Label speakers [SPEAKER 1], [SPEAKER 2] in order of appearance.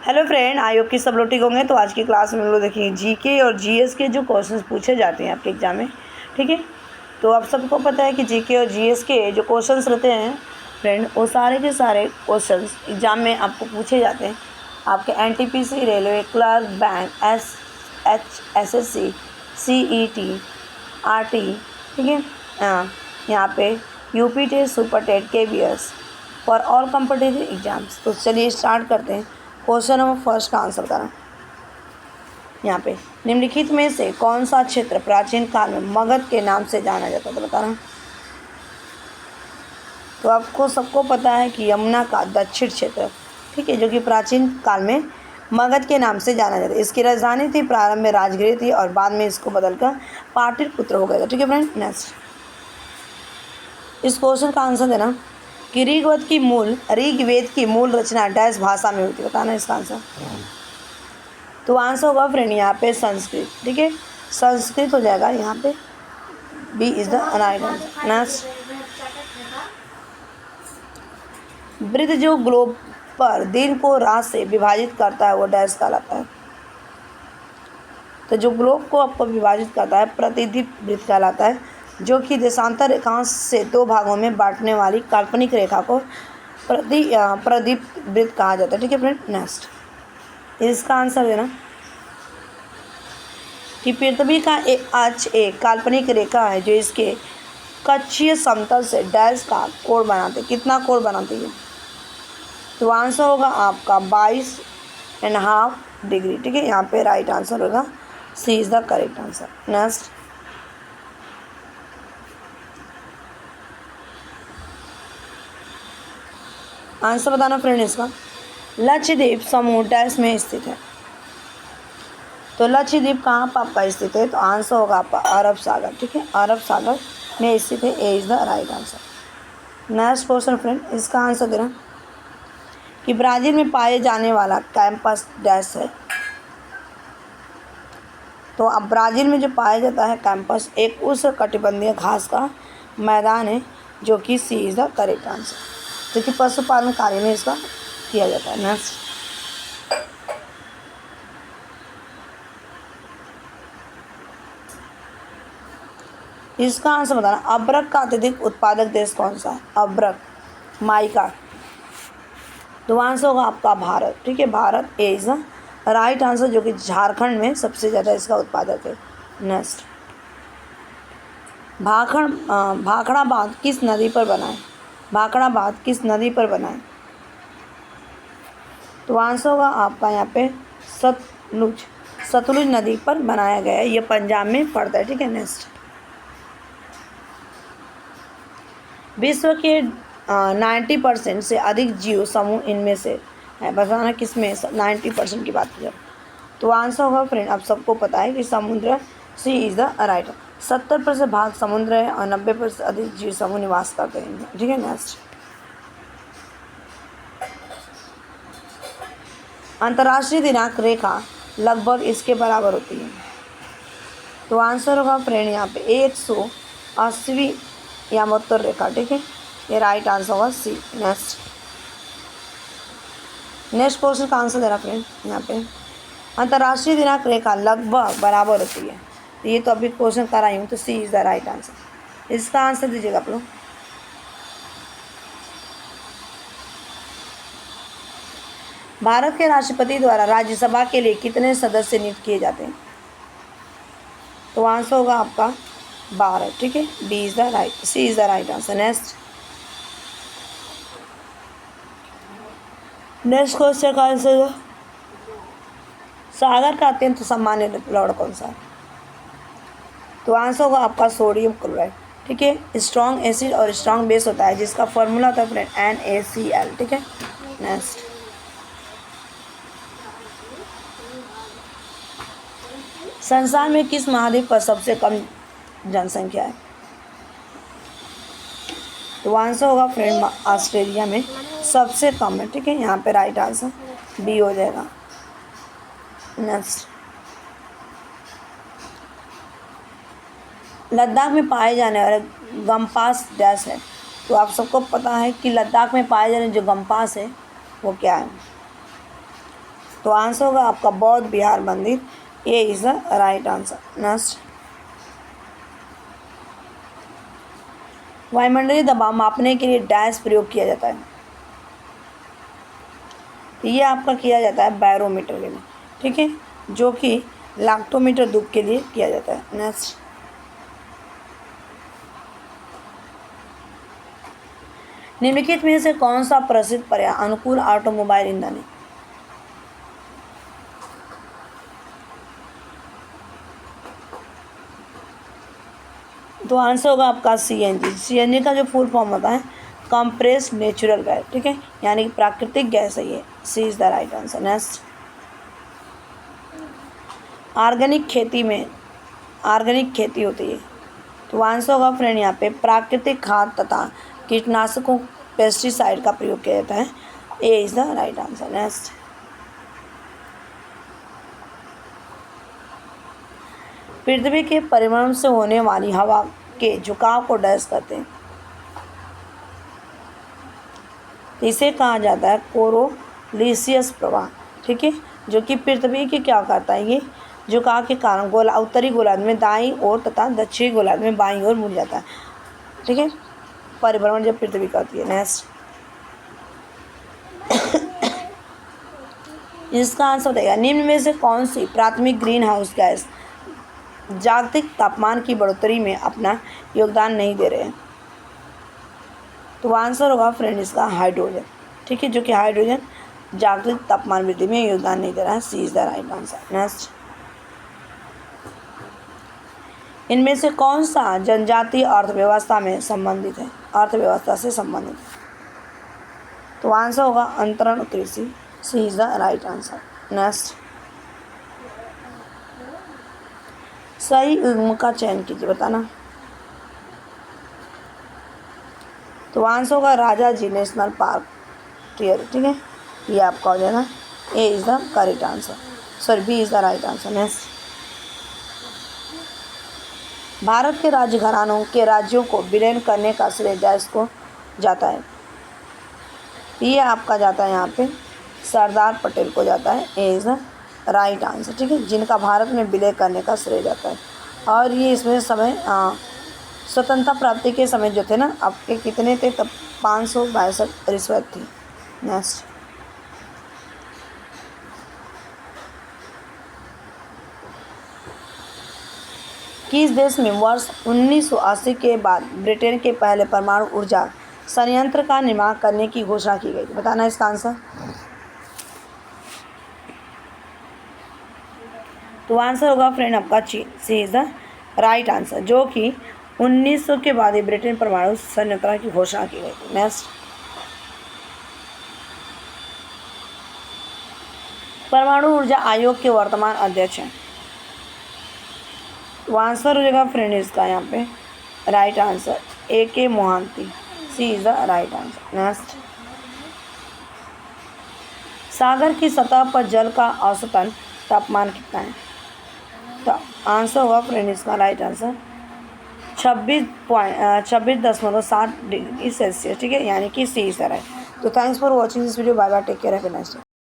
[SPEAKER 1] Hello friend, I hope कि सब लोग ठीक होंगे। तो आज की क्लास में हम लोग देखेंगे जीके और जीएस के जो क्वेश्चंस पूछे जाते हैं आपके एग्जाम में। ठीक है, तो आप सबको पता है कि जीके और जीएस के जो क्वेश्चंस रहते हैं फ्रेंड, वो सारे के सारे क्वेश्चंस एग्जाम में आपको पूछे जाते हैं। आपके NTPC, railway clerk, bank, SSC, CET, RT, ठीक है, यहाँ पे UP test, super TET, KVS for all competitive exams. तो चलिए स्टार्ट करते हैं। क्वेश्चन नंबर फर्स्ट का आंसर बताना। यहाँ पे निम्नलिखित में से कौन सा क्षेत्र प्राचीन काल में मगध के नाम से जाना जाता था, बताना। तो आपको सबको पता है कि यमुना का दक्षिण क्षेत्र, ठीक है, जो कि प्राचीन काल में मगध के नाम से जाना जाता है। इसकी राजधानी थी, प्रारंभ में राजगृह थी और बाद में इसको बदलकर पाटलिपुत्र हो गया था। ठीक है फ्रेंड, नेक्स्ट इस क्वेश्चन का आंसर देना कि ऋग्वेद की मूल रचना डैश भाषा में होती है, बताना इसका आंसर। तो आंसर होगा फ्रेंड यहाँ पे संस्कृत। ठीक है, संस्कृत हो जाएगा यहाँ पे, B is the right answer. Next, वृत्त जो ग्लोब पर दिन को रात से विभाजित करता है वो डैश कहलाता है। तो जो ग्लोब को आपको विभाजित करता है प्रतिदीप वृत्त कहलाता है, जो कि देशांतर रेखांश से दो भागों में बांटने वाली काल्पनिक रेखा को प्रदीप वृत्त कहा जाता है। ठीक है फ्रेंड, नेक्स्ट इसका आंसर देना कि पृथ्वी का अक्ष एक काल्पनिक रेखा है जो इसके कक्षीय समतल से डैश का कोण बनाते। कितना कोण बनाती है? तो आंसर होगा आपका 22.5 डिग्री। ठीक है, यहाँ पे राइट आंसर होगा, C is the correct answer. Next, answer बताना फ्रेंड इसका। लक्षद्वीप समूह डैश में स्थित है। तो लक्षद्वीप कहाँ पर आपका स्थित है? तो आंसर होगा आपका अरब सागर। ठीक है, अरब सागर में स्थित है, A is the right answer. Next question friend, इसका आंसर देना कि ब्राज़ील में पाए जाने वाला कैंपस डैश है। तो अब ब्राज़ील में जो पाया जाता है कैंपस एक उष्णकटिबंधीय घास का मैदान है, जो कि C is the correct answer, जो कि पशुपालन कार्य में इसका किया जाता है। नेक्स्ट, इसका आंसर बताना। अब्रक का अत्यधिक उत्पादक देश कौन सा है? अब्रक, माइका। तो आंसर होगा आपका भारत। ठीक है, भारत ए इज द राइट आंसर, जो कि झारखंड में सबसे ज़्यादा इसका उत्पादक है। नेक्स्ट, भाखड़ा बांध किस नदी पर बना है? भाखड़ा बांध किस नदी पर बना है? तो आंसर होगा आपका यहाँ पे सतलुज नदी पर बनाया गया है, ये पंजाब में पड़ता है। ठीक है, नेक्स्ट, विश्व के 90% से अधिक जीव समूह इनमें से है, बताना किस में 90% की बात की जाए। तो आंसर होगा फ्रेंड, आप सबको पता है कि समुद्र, सी इज द राइट। 70% भाग समुद्र है और 90% अधिक जीव समूह निवास करते हैं। ठीक है, नेक्स्ट, अंतर्राष्ट्रीय दिनांक रेखा लगभग इसके बराबर होती है। तो आंसर होगा फ्रेंड यहाँ पे 180 यामोत्तर रेखा। ठीक है, ये राइट आंसर होगा सी। नेक्स्ट क्वेश्चन का आंसर देना फ्रेंड। यहाँ पे अंतर्राष्ट्रीय दिनांक रेखा लगभग बराबर होती है, तो ये तो अभी क्वेश्चन कराई हूँ, तो सी इज द राइट आंसर। इसका आंसर दीजिएगा आप लोग। भारत के राष्ट्रपति द्वारा राज्यसभा के लिए कितने सदस्य नियुक्त किए जाते हैं? तो आंसर होगा आपका 12। ठीक है, B is the right, C is the right answer. Next question का आंसर, सागर का अत्यंत सामान्य लवण कौन सा है? तो आंसर होगा आपका सोडियम क्लोराइड। ठीक है, स्ट्रॉन्ग एसिड और स्ट्रॉन्ग बेस होता है, जिसका फॉर्मूला होता है फ्रेंड NaCl। ठीक है, नेक्स्ट, संसार में किस महाद्वीप पर सबसे कम जनसंख्या है? तो आंसर होगा फ्रेंड ऑस्ट्रेलिया में सबसे कम है। ठीक है, यहाँ पे राइट आंसर बी हो जाएगा। नेक्स्ट, लद्दाख में पाए जाने वाले गम्पास डैश है। तो आप सबको पता है कि लद्दाख में पाए जाने जो गम्पास है वो क्या है? तो आंसर होगा आपका बौद्ध बिहार मंदिर, A is the right answer. Next, वायुमंडलीय दबाव मापने के लिए डैश प्रयोग किया जाता है। ये आपका किया जाता है बैरोमीटर के लिए, ठीक है, जो कि लाक्टोमीटर धूप के लिए किया जाता है। नेक्स्ट, निम्नलिखित में से कौन सा प्रसिद्ध पर्यावरण अनुकूल ऑटोमोबाइल ईंधन है? तो आंसर होगा आपका सीएनजी। सीएनजी का जो फुल फॉर्म होता है कंप्रेस्ड नेचुरल गैस, ठीक है, यानी कि प्राकृतिक गैस है ये, C is the right answer. Next, organic खेती में ऑर्गेनिक खेती होती है, तो आंसर होगा फ्रेंड यहाँ पे प्राकृतिक खाद तथा कीटनाशकों पेस्टिसाइड का प्रयोग किया जाता है, A is the right answer. Next, पृथ्वी के परिभ्रमण से होने वाली हवा के झुकाव को डैश करते हैं, इसे कहा जाता है कोरोलिशियस प्रवाह, ठीक है, जो कि पृथ्वी के क्या करता है, ये झुकाव के कारण उत्तरी गोलार्ध में दाईं ओर तथा दक्षिणी गोलार्ध में बाईं ओर मुड़ जाता है, ठीक है, परिभ्रमण जब पृथ्वी करती है। नेक्स्ट, इसका आंसर बताइएगा, निम्न में से कौन सी प्राथमिक ग्रीन हाउस गैस जागतिक तापमान की बढ़ोतरी में अपना योगदान नहीं दे रहे हैं? तो आंसर होगा फ्रेंड इसका हाइड्रोजन, ठीक है, जो कि हाइड्रोजन जागतिक तापमान वृद्धि में योगदान नहीं दे रहा है, C is the right answer. Next, इनमें से कौन सा जनजातीय अर्थव्यवस्था में संबंधित है, अर्थव्यवस्था से संबंधित है? तो आंसर होगा अंतरण कृषि, C is the right answer. Next, सही युग्म का चयन कीजिए, बताना। तो आंसर होगा राजा जी नेशनल पार्क टियर, ठीक है, ये आपका हो जाएगा, A is the correct answer, sorry B is the right answer. Next, Bharat के राज्य घरानों के राज्यों को विलीन करने का श्रेय डैश को जाता है? ये आपका जाता है यहाँ पे सरदार पटेल को जाता है, A is the right answer, ठीक है, जिनका भारत में विलय करने का श्रेय जाता है। और ये इसमें समय स्वतंत्रता प्राप्ति के समय जो थे ना, आपके कितने थे तब 562 रिश्वत थी। नेक्स्ट, किस देश में वर्ष 1980 के बाद ब्रिटेन के पहले परमाणु ऊर्जा संयंत्र का निर्माण करने की घोषणा की गई? बताना इसका आंसर। तो आंसर होगा फ्रेंड आपका चीन, सी इज द राइट आंसर, जो कि 1900 के बाद ही ब्रिटेन परमाणु संयंत्र की घोषणा की गई थी। नेक्स्ट, परमाणु ऊर्जा आयोग के वर्तमान अध्यक्ष हैं? तो आंसर हो जाएगा फ्रेंड इसका यहाँ पे right answer, A K Mohanty, C is the right answer. Next, सागर की सतह पर जल का औसतन तापमान कितना है? तो आंसर होगा फ्रेंड इसका राइट आंसर 26.7 डिग्री सेल्सियस, ठीक है, यानी कि सी इज द राइट। तो thanks for watching this video, bye bye, take care, have a nice day.